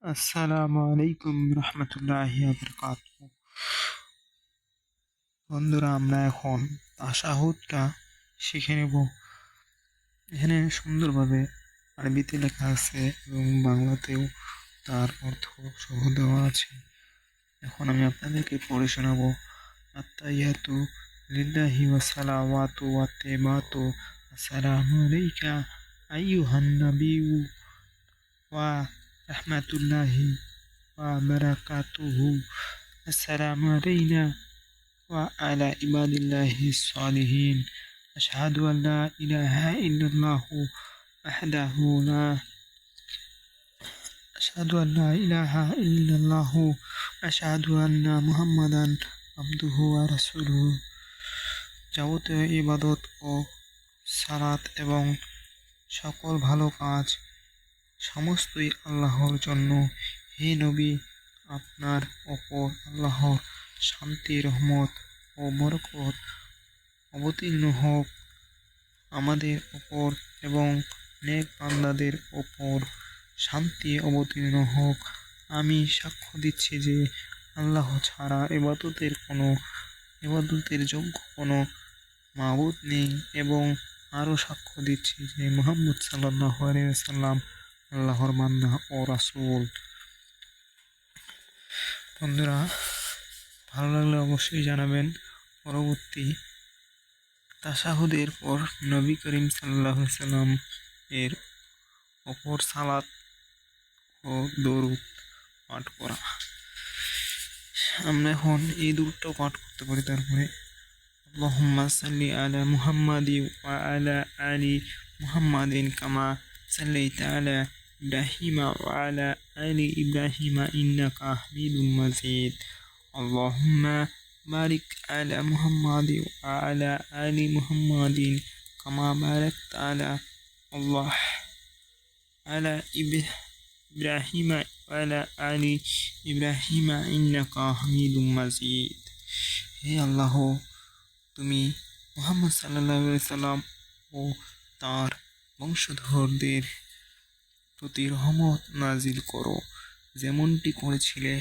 আসসালামু আলাইকুম রহমতুল্লাহি বারাকাতুহু। বন্ধুরা, আমরা এখন তাশাহুদটা শিখে নেব। এখানে সুন্দরভাবে আরবিতে লেখা আছে এবং বাংলাতেও তার অর্থ সহ দেওয়া আছে। এখন আমি আপনাদেরকে পড়ে শোনাবো। আত্তাহিয়াতু লিল্লাহি ওয়া সালাওয়াতু ওয়া তাইয়্যিবাতু আসসালামু আলাইকা আইয়ুহান নাবিয়্যু ওয়া রাহমাতুল্লাহি ওয়া বারাকাতুহু। আসসালামু আলাইনা وعلى عباد الله الصالحين. أشهد أن لا إله إلا الله وحده لا أشهد أن لا إله إلا الله أشهد أن محمدا عبده ورسوله. যাবতীয় ইবাদত ও সালাত এবং সকল ভালো কাজ সমস্তই আল্লাহর জন্য। হে নবী, আপনার ওপর আল্লাহর শান্তি, রহমত ও বরকত অবতীর্ণ হোক। আমাদের ওপর এবং নেক বান্দাদের ওপর শান্তি অবতীর্ণ হোক। আমি সাক্ষ্য দিচ্ছি যে আল্লাহ ছাড়া ইবাদতের যোগ্য কোনো মাবুদ নেই, এবং আরও সাক্ষ্য দিচ্ছি যে মুহাম্মদ সাল্লাল্লাহু আলাইহি ওয়াসাল্লাম আল্লাহর বান্দা ও রাসূল। বন্ধুরা, ভালো লাগলে অবশ্যই জানাবেন। পরবর্তী তাশাহুদের পর নবী করিম সাল্লাল্লাহু আলাইহি সাল্লাম এর ওপর সালাত ও দরুদ পাঠ করা। আমরা এখন এই দরুদটাও পাঠ করতে পারি। তারপরে আল্লাহুম্মা সাল্লি আলা মুহাম্মাদি ওয়া আলা আলি মুহাম্মাদিন কামা সাল্লাইতা আলা ইব্রাহিমা ওয়া আলা আলি ইব্রাহিমা ইন্নাকা হামিদুম মাজিদ। আল্লাহুম্মা বারিক আলা মুহাম্মাদি ওয়া আলা আলি মুহাম্মাদিন কামা বারাকতা আলা ইব্রাহিমা ওয়া আলা আলি ইব্রাহিমা ইন্নাকা হামিদুম মাজিদ। হে আল্লাহ, তুমি মুহাম্মদ সাল্লাল্লাহু আলাইহি সাল্লাম ও তার বংশধরদের প্রতি রহমত নাজিল করো, যেমনটি করেছিলে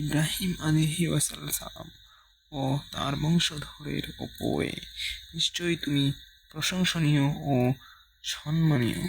ইব্রাহিম আলাইহি ওয়াসাল্লাম ও তার বংশধরের ওপরে। নিশ্চয়ই তুমি প্রশংসনীয় ও সম্মানীয়।